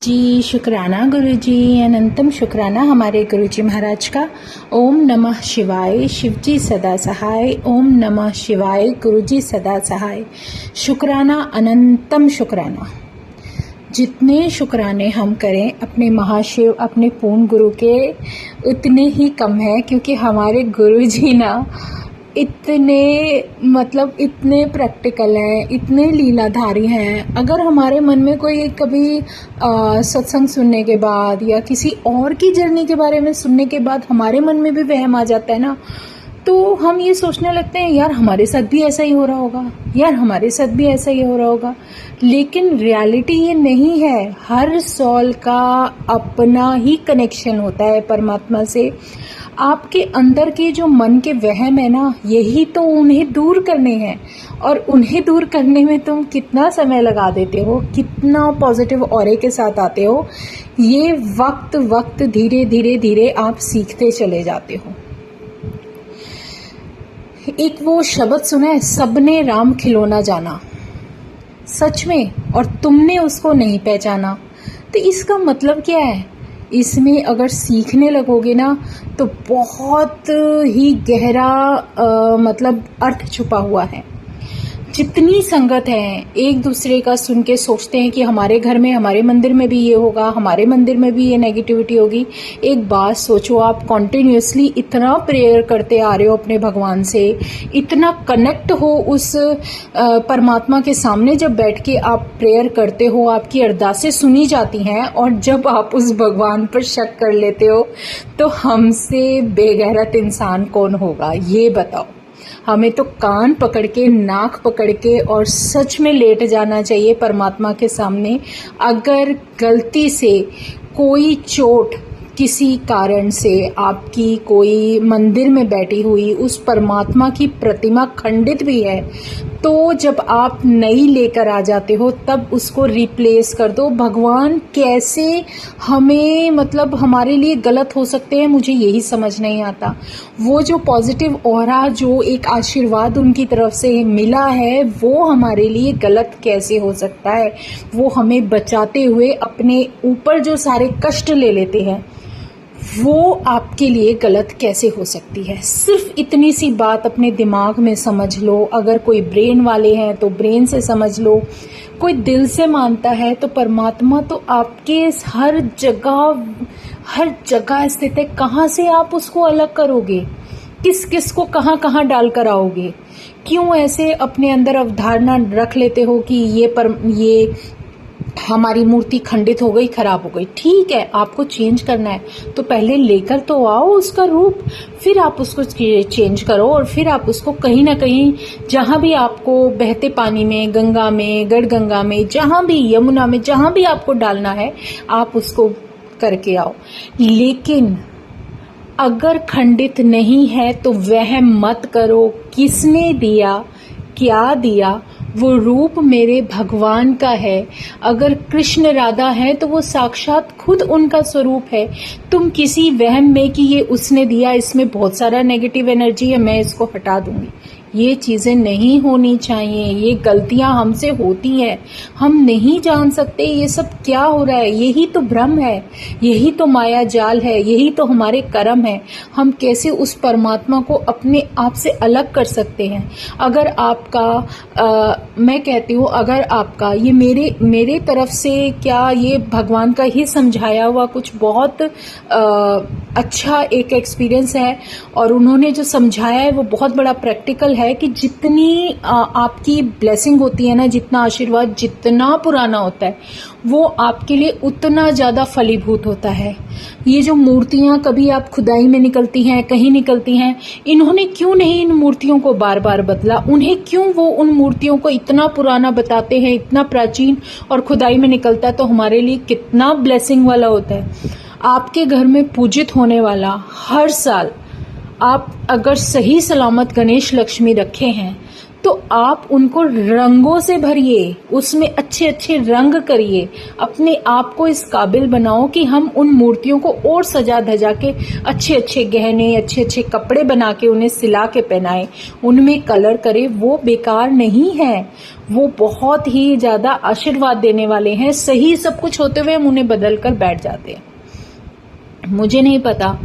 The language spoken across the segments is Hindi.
जी शुक्राना गुरु जी, अनंतम शुक्राना हमारे गुरु जी महाराज का। ओम नमः शिवाय, शिव जी सदा सहाय। ओम नमः शिवाय, गुरु जी सदा सहाय। शुक्राना, अनंतम शुक्राना। जितने शुक्राने हम करें अपने महाशिव, अपने पूर्ण गुरु के, उतने ही कम है, क्योंकि हमारे गुरु जी ना इतने प्रैक्टिकल हैं, इतने लीलाधारी हैं। अगर हमारे मन में कोई कभी सत्संग सुनने के बाद या किसी और की जर्नी के बारे में सुनने के बाद हमारे मन में भी वहम आ जाता है ना, तो हम ये सोचने लगते हैं यार हमारे साथ भी ऐसा ही हो रहा होगा, यार हमारे साथ भी ऐसा ही हो रहा होगा। लेकिन रियलिटी ये नहीं है। हर सोल का अपना ही कनेक्शन होता है परमात्मा से। आपके अंदर के जो मन के वहम है ना, यही तो उन्हें दूर करने हैं। और उन्हें दूर करने में तुम कितना समय लगा देते हो, कितना पॉजिटिव ऑरे के साथ आते हो, ये वक्त धीरे धीरे धीरे आप सीखते चले जाते हो। एक वो शब्द सुना है, सबने राम खिलौना जाना, सच में, और तुमने उसको नहीं पहचाना। तो इसका मतलब क्या है? इसमें अगर सीखने लगोगे ना तो बहुत ही गहरा अर्थ छुपा हुआ है। जितनी संगत है, एक दूसरे का सुन के सोचते हैं कि हमारे घर में, हमारे मंदिर में भी ये होगा, हमारे मंदिर में भी ये नेगेटिविटी होगी। एक बात सोचो, आप कॉन्टिन्यूसली इतना प्रेयर करते आ रहे हो अपने भगवान से, इतना कनेक्ट हो उस परमात्मा के सामने। जब बैठ के आप प्रेयर करते हो, आपकी अरदासें सुनी जाती हैं, और जब आप उस भगवान पर शक कर लेते हो, तो हमसे बेगैरत इंसान कौन होगा, ये बताओ। हमें तो कान पकड़ के, नाक पकड़ के और सच में लेट जाना चाहिए परमात्मा के सामने। अगर गलती से कोई चोट किसी कारण से आपकी कोई मंदिर में बैठी हुई उस परमात्मा की प्रतिमा खंडित भी है, तो जब आप नई लेकर आ जाते हो तब उसको रिप्लेस कर दो। भगवान कैसे हमें हमारे लिए गलत हो सकते हैं, मुझे यही समझ नहीं आता। वो जो पॉजिटिव ऑरा, जो एक आशीर्वाद उनकी तरफ से मिला है, वो हमारे लिए गलत कैसे हो सकता है? वो हमें बचाते हुए अपने ऊपर जो सारे कष्ट ले लेते हैं, वो आपके लिए गलत कैसे हो सकती है? सिर्फ इतनी सी बात अपने दिमाग में समझ लो। अगर कोई ब्रेन वाले हैं तो ब्रेन से समझ लो, कोई दिल से मानता है तो परमात्मा तो आपके हर जगह स्थित है। कहाँ से आप उसको अलग करोगे? किस किस को कहाँ कहाँ डाल कर आओगे? क्यों ऐसे अपने अंदर अवधारणा रख लेते हो कि ये हमारी मूर्ति खंडित हो गई, खराब हो गई? ठीक है, आपको चेंज करना है तो पहले लेकर तो आओ उसका रूप, फिर आप उसको चेंज करो, और फिर आप उसको कहीं ना कहीं, जहां भी आपको बहते पानी में, गंगा में, गढ़गंगा में, जहां भी, यमुना में, जहां भी आपको डालना है, आप उसको करके आओ। लेकिन अगर खंडित नहीं है तो वह मत करो। किसने दिया, क्या दिया? वो रूप मेरे भगवान का है। अगर कृष्ण राधा है तो वो साक्षात खुद उनका स्वरूप है। तुम किसी वहम में कि ये उसने दिया, इसमें बहुत सारा नेगेटिव एनर्जी है, मैं इसको हटा दूंगी, ये चीजें नहीं होनी चाहिए। ये गलतियां हमसे होती हैं, हम नहीं जान सकते ये सब क्या हो रहा है। यही तो भ्रम है, यही तो माया जाल है, यही तो हमारे कर्म है। हम कैसे उस परमात्मा को अपने आप से अलग कर सकते हैं? अगर आपका मैं कहती हूँ, अगर आपका ये मेरे तरफ से क्या, ये भगवान का ही समझाया हुआ कुछ बहुत अच्छा एक एक्सपीरियंस है, और उन्होंने जो समझाया है वो बहुत बड़ा प्रैक्टिकल है कि जितनी आपकी ब्लेसिंग होती है ना, जितना आशीर्वाद जितना पुराना होता है, वो आपके लिए उतना ज्यादा फलीभूत होता है। ये जो मूर्तियां कभी आप खुदाई में निकलती हैं, कहीं निकलती हैं, इन्होंने क्यों नहीं इन मूर्तियों को बार बार बदला? उन्हें क्यों वो उन मूर्तियों को इतना पुराना बताते हैं, इतना प्राचीन, और खुदाई में निकलता है तो हमारे लिए कितना ब्लेसिंग वाला होता है। आपके घर में पूजित होने वाला हर साल, आप अगर सही सलामत गणेश लक्ष्मी रखे हैं तो आप उनको रंगों से भरिए, उसमें अच्छे अच्छे रंग करिए, अपने आप को इस काबिल बनाओ कि हम उन मूर्तियों को और सजा धजा के अच्छे अच्छे गहने, अच्छे अच्छे कपड़े बना के उन्हें सिला के पहनाए, उनमें कलर करे। वो बेकार नहीं है, वो बहुत ही ज्यादा आशीर्वाद देने वाले हैं। सही सब कुछ होते हुए हम उन्हें बदल कर बैठ जाते हैं। मुझे नहीं पता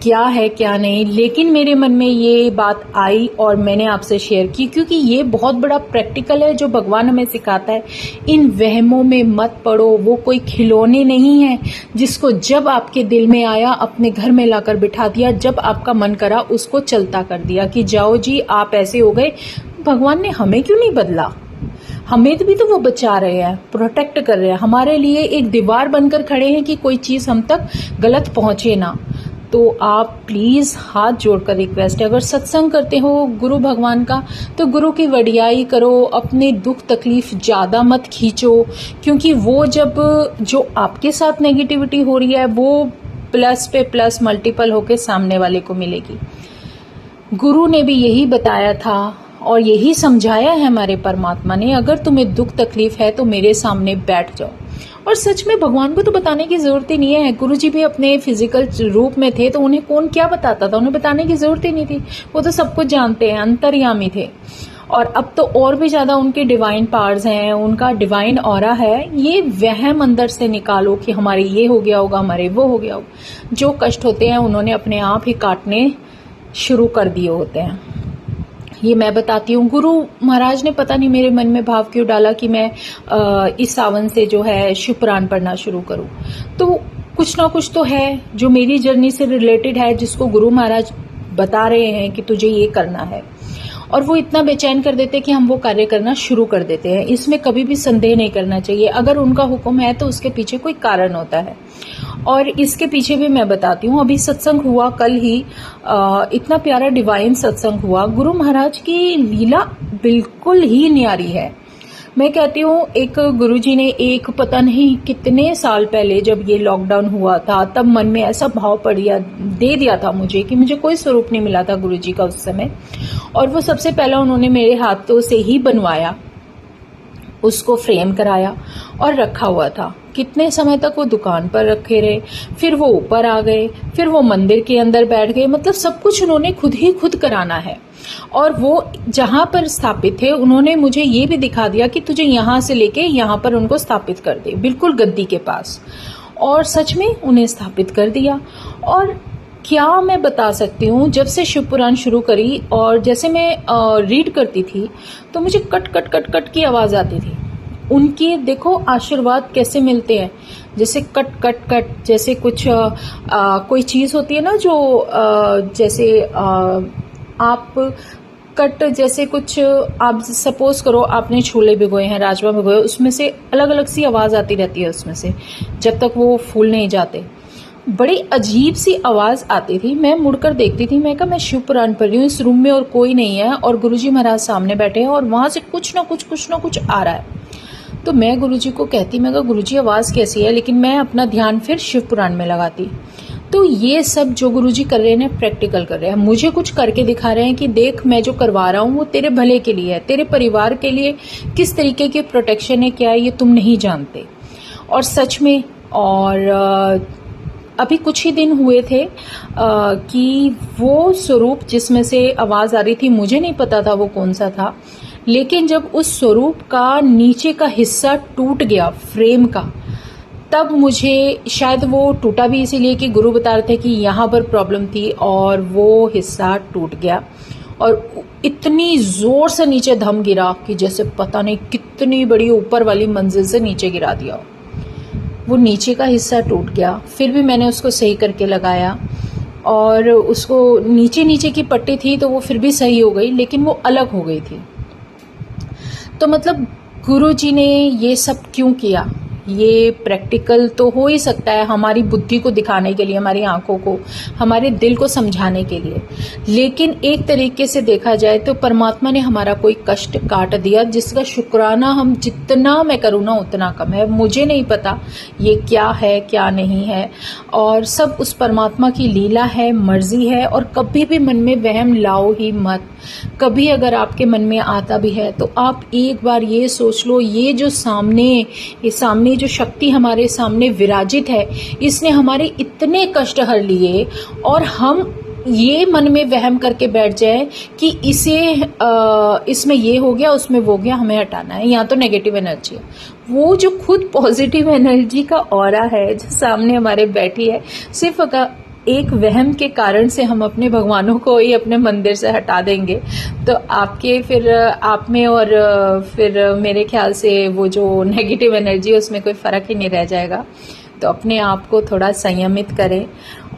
क्या है क्या नहीं, लेकिन मेरे मन में ये बात आई और मैंने आपसे शेयर की, क्योंकि ये बहुत बड़ा प्रैक्टिकल है जो भगवान हमें सिखाता है। इन वहमों में मत पड़ो, वो कोई खिलौने नहीं है जिसको जब आपके दिल में आया अपने घर में लाकर बिठा दिया, जब आपका मन करा उसको चलता कर दिया कि जाओ जी आप ऐसे हो गए। भगवान ने हमें क्यों नहीं बदला? हमें भी तो वो बचा रहे हैं, प्रोटेक्ट कर रहे हैं, हमारे लिए एक दीवार बनकर खड़े हैं कि कोई चीज हम तक गलत पहुंचे ना। तो आप प्लीज हाथ जोड़कर रिक्वेस्ट है, अगर सत्संग करते हो गुरु भगवान का तो गुरु की वडियाई करो, अपने दुख तकलीफ ज्यादा मत खींचो, क्योंकि वो जब जो आपके साथ नेगेटिविटी हो रही है वो प्लस पे प्लस मल्टीपल होके सामने वाले को मिलेगी। गुरु ने भी यही बताया था और यही समझाया है हमारे परमात्मा ने, अगर तुम्हें दुख तकलीफ है तो मेरे सामने बैठ जाओ। और सच में भगवान को तो बताने की जरूरत ही नहीं है। गुरु जी भी अपने फिजिकल रूप में थे तो उन्हें कौन क्या बताता था, उन्हें बताने की जरूरत ही नहीं थी, वो तो सब कुछ जानते हैं, अंतर्यामी थे। और अब तो और भी ज्यादा उनके डिवाइन पावर्स हैं, उनका डिवाइन ऑरा है। ये वहम अंदर से निकालो कि हमारे ये हो गया होगा, हमारे वो हो गया होगा। जो कष्ट होते हैं उन्होंने अपने आप ही काटने शुरू कर दिए होते हैं। ये मैं बताती हूँ। गुरु महाराज ने पता नहीं मेरे मन में भाव क्यों डाला कि मैं इस सावन से जो है शिव पुराण पढ़ना शुरू करूँ। तो कुछ ना कुछ तो है जो मेरी जर्नी से रिलेटेड है, जिसको गुरु महाराज बता रहे हैं कि तुझे ये करना है, और वो इतना बेचैन कर देते हैं कि हम वो कार्य करना शुरू कर देते हैं। इसमें कभी भी संदेह नहीं करना चाहिए। अगर उनका हुक्म है तो उसके पीछे कोई कारण होता है, और इसके पीछे भी मैं बताती हूँ। अभी सत्संग हुआ कल ही, इतना प्यारा डिवाइन सत्संग हुआ। गुरु महाराज की लीला बिल्कुल ही न्यारी है। मैं कहती हूँ एक गुरुजी ने एक पता नहीं कितने साल पहले जब ये लॉकडाउन हुआ था, तब मन में ऐसा भाव दे दिया था मुझे कि मुझे कोई स्वरूप नहीं मिला था गुरुजी का उस समय, और वो सबसे पहला उन्होंने मेरे हाथों से ही बनवाया, उसको फ्रेम कराया और रखा हुआ था। कितने समय तक वो दुकान पर रखे रहे, फिर वो ऊपर आ गए, फिर वो मंदिर के अंदर बैठ गए। मतलब सब कुछ उन्होंने खुद कराना है। और वो जहां पर स्थापित थे उन्होंने मुझे ये भी दिखा दिया कि तुझे यहां से लेके यहां पर उनको स्थापित कर दे, बिल्कुल गद्दी के पास। और सच में उन्हें स्थापित कर दिया। और क्या मैं बता सकती हूँ, जब से शिव पुराण शुरू करी और जैसे मैं रीड करती थी तो मुझे कट कट कट कट की आवाज आती थी। उनके देखो आशीर्वाद कैसे मिलते हैं, जैसे कट कट कट, जैसे कुछ कोई चीज होती है ना जो जैसे आप कट, जैसे कुछ आप सपोज करो आपने छोले भिगोए हैं, राजमा भिगोए, उसमें से अलग अलग सी आवाज आती रहती है उसमें से, जब तक वो फूल नहीं जाते। बड़ी अजीब सी आवाज आती थी। मैं मुड़कर देखती थी, मैं कहा मैं शिव पुराण पढ़ रही हूँ, इस रूम में और कोई नहीं है और गुरुजी महाराज सामने बैठे हैं और वहां से कुछ ना कुछ आ रहा है। तो मैं गुरुजी को कहती, मैं कहा गुरुजी आवाज कैसी है, लेकिन मैं अपना ध्यान फिर शिव पुराण में लगाती। तो ये सब जो गुरुजी कर रहे हैं प्रैक्टिकल कर रहे हैं, मुझे कुछ करके दिखा रहे हैं कि देख मैं जो करवा रहा हूँ वो तेरे भले के लिए है, तेरे परिवार के लिए किस तरीके की प्रोटेक्शन है, क्या है, ये तुम नहीं जानते। और सच में, और अभी कुछ ही दिन हुए थे कि वो स्वरूप जिसमें से आवाज आ रही थी, मुझे नहीं पता था वो कौन सा था, लेकिन जब उस स्वरूप का नीचे का हिस्सा टूट गया फ्रेम का, तब मुझे, शायद वो टूटा भी इसीलिए कि गुरु बता रहे थे कि यहाँ पर प्रॉब्लम थी, और वो हिस्सा टूट गया और इतनी जोर से नीचे धम गिरा कि जैसे पता नहीं कितनी बड़ी ऊपर वाली मंजिल से नीचे गिरा दिया। वो नीचे का हिस्सा टूट गया, फिर भी मैंने उसको सही करके लगाया, और उसको नीचे की पट्टी थी तो वो फिर भी सही हो गई, लेकिन वो अलग हो गई थी। तो मतलब गुरु जी ने ये सब क्यों किया, ये प्रैक्टिकल तो हो ही सकता है हमारी बुद्धि को दिखाने के लिए, हमारी आंखों को, हमारे दिल को समझाने के लिए, लेकिन एक तरीके से देखा जाए तो परमात्मा ने हमारा कोई कष्ट काट दिया जिसका शुक्राना हम जितना मैं करूँ ना उतना कम है। मुझे नहीं पता ये क्या है क्या नहीं है, और सब उस परमात्मा की लीला है, मर्जी है। और कभी भी मन में वहम लाओ ही मत। कभी अगर आपके मन में आता भी है तो आप एक बार ये सोच लो, ये सामने जो शक्ति हमारे सामने विराजित है, इसने हमारे इतने कष्ट हर लिए, और हम ये मन में वहम करके बैठ जाए कि इसमें ये हो गया, उसमें वो गया, हमें हटाना है। यहाँ तो नेगेटिव एनर्जी है। वो जो खुद पॉजिटिव एनर्जी का ऑरा है जो सामने हमारे बैठी है, सिर्फ एक वहम के कारण से हम अपने भगवानों को ही अपने मंदिर से हटा देंगे तो आपके फिर आप में और फिर मेरे ख्याल से वो जो नेगेटिव एनर्जी है उसमें कोई फर्क ही नहीं रह जाएगा। तो अपने आप को थोड़ा संयमित करें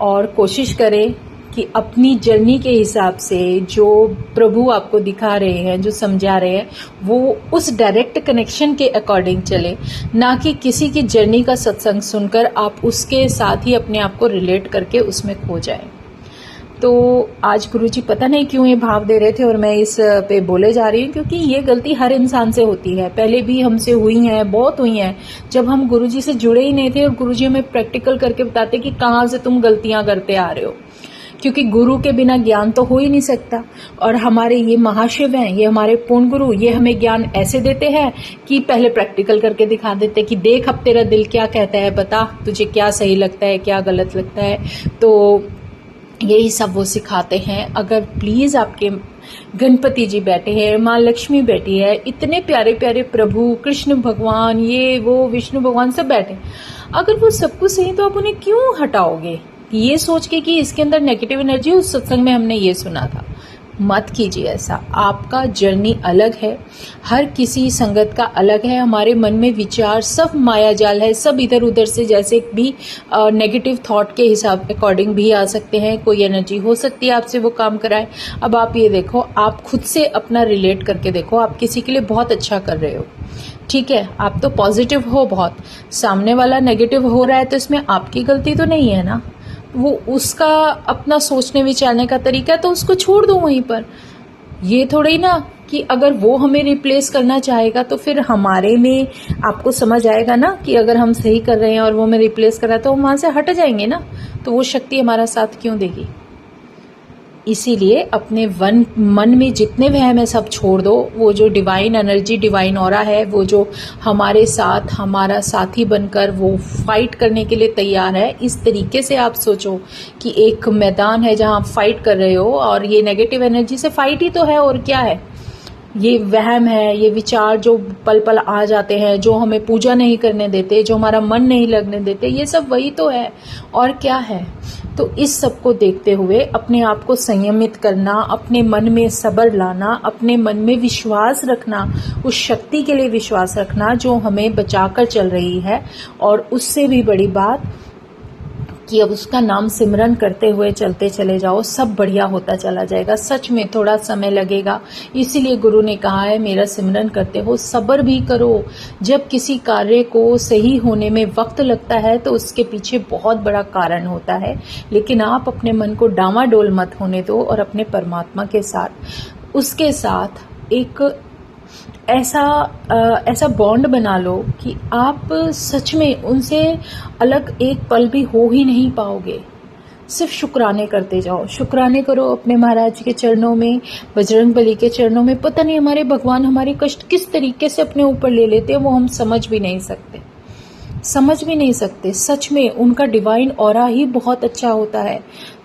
और कोशिश करें कि अपनी जर्नी के हिसाब से जो प्रभु आपको दिखा रहे हैं, जो समझा रहे हैं, वो उस डायरेक्ट कनेक्शन के अकॉर्डिंग चले, ना कि किसी की जर्नी का सत्संग सुनकर आप उसके साथ ही अपने आप को रिलेट करके उसमें खो जाएं। तो आज गुरुजी पता नहीं क्यों ये भाव दे रहे थे और मैं इस पे बोले जा रही हूँ, क्योंकि ये गलती हर इंसान से होती है। पहले भी हमसे हुई है, बहुत हुई है, जब हम गुरुजी से जुड़े ही नहीं थे और गुरुजी हमें प्रैक्टिकल करके बताते कि कहाँ से तुम गलतियां करते आ रहे हो, क्योंकि गुरु के बिना ज्ञान तो हो ही नहीं सकता। और हमारे ये महाशिव हैं, ये हमारे पूर्ण गुरु, ये हमें ज्ञान ऐसे देते हैं कि पहले प्रैक्टिकल करके दिखा देते कि देख अब तेरा दिल क्या कहता है, बता तुझे क्या सही लगता है क्या गलत लगता है। तो यही सब वो सिखाते हैं। अगर प्लीज आपके गणपति जी बैठे हैं, माँ लक्ष्मी बैठी है, इतने प्यारे प्यारे प्रभु, कृष्ण भगवान, ये वो विष्णु भगवान सब बैठे, अगर वो सब कुछ सही तो आप उन्हें क्यों हटाओगे ये सोच के कि इसके अंदर नेगेटिव एनर्जी, उस सत्संग में हमने ये सुना था। मत कीजिए ऐसा। आपका जर्नी अलग है, हर किसी संगत का अलग है। हमारे मन में विचार सब माया जाल है, सब इधर उधर से जैसे भी नेगेटिव थॉट के हिसाब अकॉर्डिंग भी आ सकते हैं। कोई एनर्जी हो सकती है आपसे वो काम कराए। अब आप ये देखो, आप खुद से अपना रिलेट करके देखो, आप किसी के लिए बहुत अच्छा कर रहे हो, ठीक है, आप तो पॉजिटिव हो बहुत, सामने वाला नेगेटिव हो रहा है तो इसमें आपकी गलती तो नहीं है ना, वो उसका अपना सोचने विचारने का तरीका है तो उसको छोड़ दो वहीं पर। ये थोड़ी ना कि अगर वो हमें रिप्लेस करना चाहेगा तो फिर हमारे में आपको समझ आएगा ना कि अगर हम सही कर रहे हैं और वो हमें रिप्लेस कर रहा है तो हम वहां से हट जाएंगे ना, तो वो शक्ति हमारा साथ क्यों देगी। इसीलिए अपने मन में जितने वहम है सब छोड़ दो। वो जो डिवाइन एनर्जी, डिवाइन ऑरा है, वो जो हमारे साथ हमारा साथी बनकर वो फाइट करने के लिए तैयार है, इस तरीके से आप सोचो कि एक मैदान है जहां आप फाइट कर रहे हो और ये नेगेटिव एनर्जी से फाइट ही तो है, और क्या है। ये वहम है, ये विचार जो पल पल आ जाते हैं, जो हमें पूजा नहीं करने देते, जो हमारा मन नहीं लगने देते, ये सब वही तो है, और क्या है। तो इस सब को देखते हुए अपने आप को संयमित करना, अपने मन में सब्र लाना, अपने मन में विश्वास रखना, उस शक्ति के लिए विश्वास रखना जो हमें बचाकर चल रही है, और उससे भी बड़ी बात कि अब उसका नाम सिमरन करते हुए चलते चले जाओ, सब बढ़िया होता चला जाएगा। सच में थोड़ा समय लगेगा, इसीलिए गुरु ने कहा है मेरा सिमरन करते हो सब्र भी करो। जब किसी कार्य को सही होने में वक्त लगता है तो उसके पीछे बहुत बड़ा कारण होता है, लेकिन आप अपने मन को डामाडोल मत होने दो और अपने परमात्मा के साथ, उसके साथ एक ऐसा बॉन्ड बना लो कि आप सच में उनसे अलग एक पल भी हो ही नहीं पाओगे। सिर्फ शुक्राने करते जाओ, शुक्राने करो अपने महाराज के चरणों में, बजरंगबली के चरणों में। पता नहीं हमारे भगवान हमारे कष्ट किस तरीके से अपने ऊपर ले लेते हैं, वो हम समझ भी नहीं सकते। सच में उनका डिवाइन ऑरा ही बहुत अच्छा होता है।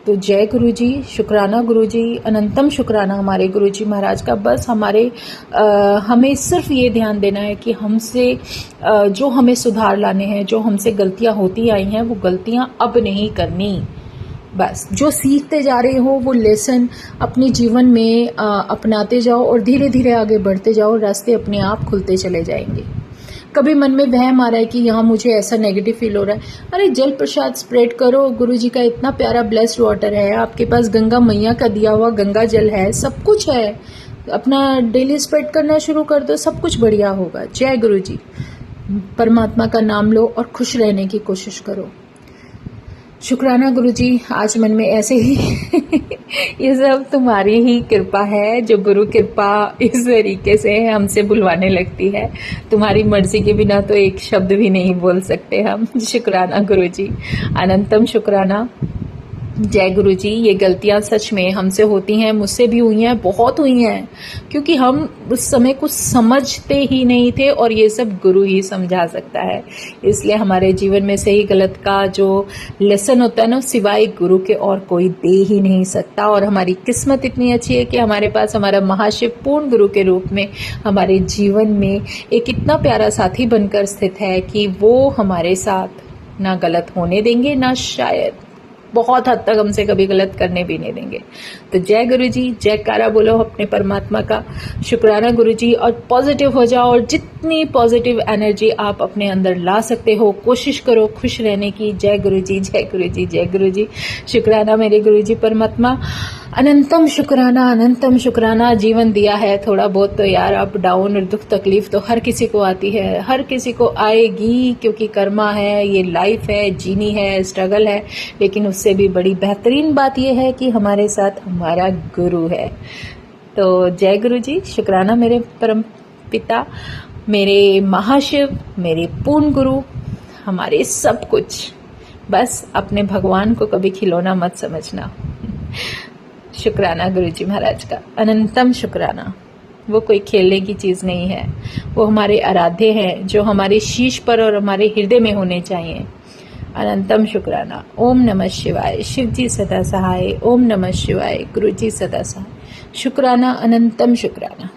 तो जय गुरु जी, शुक्राना गुरु जी, अनंतम शुक्राना हमारे गुरु जी महाराज का। बस हमें सिर्फ ये ध्यान देना है कि हमसे जो हमें सुधार लाने हैं, जो हमसे गलतियां होती आई हैं, वो गलतियां अब नहीं करनी। बस जो सीखते जा रहे हो वो लेसन अपने जीवन में अपनाते जाओ और धीरे धीरे आगे बढ़ते जाओ, रास्ते अपने आप खुलते चले जाएंगे। कभी मन में वहम आ रहा है कि यहाँ मुझे ऐसा नेगेटिव फील हो रहा है, अरे जल प्रसाद स्प्रेड करो। गुरुजी का इतना प्यारा ब्लेस्ड वाटर है, आपके पास गंगा मैया का दिया हुआ गंगा जल है, सब कुछ है। अपना डेली स्प्रेड करना शुरू कर दो, सब कुछ बढ़िया होगा। जय गुरु जी। परमात्मा का नाम लो और खुश रहने की कोशिश करो। शुक्राना गुरुजी, आज मन में ऐसे ही ये सब तुम्हारी ही कृपा है, जो गुरु कृपा इस तरीके से हमसे बुलवाने लगती है। तुम्हारी मर्जी के बिना तो एक शब्द भी नहीं बोल सकते हम। शुक्राना गुरुजी, अनंतम शुक्राना। जय गुरु जी। ये गलतियां सच में हमसे होती हैं, मुझसे भी हुई हैं, बहुत हुई हैं, क्योंकि हम उस समय कुछ समझते ही नहीं थे और ये सब गुरु ही समझा सकता है। इसलिए हमारे जीवन में सही गलत का जो लेसन होता है ना, सिवाय गुरु के और कोई दे ही नहीं सकता। और हमारी किस्मत इतनी अच्छी है कि हमारे पास हमारा महाशिव पूर्ण गुरु के रूप में हमारे जीवन में एक इतना प्यारा साथी बनकर स्थित है कि वो हमारे साथ ना गलत होने देंगे, ना शायद बहुत हद तक हमसे कभी गलत करने भी नहीं देंगे। तो जय गुरु जी, जयकारा बोलो अपने परमात्मा का। शुक्राना गुरु जी, और पॉजिटिव हो जाओ और जितनी पॉजिटिव एनर्जी आप अपने अंदर ला सकते हो कोशिश करो खुश रहने की। जय गुरु जी, जय गुरु जी, जय गुरु जी। शुक्राना मेरे गुरु जी परमात्मा, अनंतम शुक्राना, अनंतम शुक्राना। जीवन दिया है थोड़ा बहुत तो यार अप डाउन और दुख तकलीफ तो हर किसी को आती है, हर किसी को आएगी, क्योंकि कर्मा है, ये लाइफ है, जीनी है, स्ट्रगल है। लेकिन उससे भी बड़ी बेहतरीन बात यह है कि हमारे साथ हमारा गुरु है। तो जय गुरु जी, शुक्राना मेरे परम पिता, मेरे महाशिव, मेरे पूर्ण गुरु, हमारे सब कुछ। बस अपने भगवान को कभी खिलौना मत समझना। शुक्राना गुरु जी महाराज का, अनंतम शुक्राना। वो कोई खेलने की चीज नहीं है, वो हमारे आराध्य हैं, जो हमारे शीश पर और हमारे हृदय में होने चाहिए। अनंतम शुक्राना। ओम नमः शिवाय। शिव जी सदा सहाय। ओम नमः शिवाय। गुरु जी सदा सहाय। शुक्राना, अनंतम शुक्राना।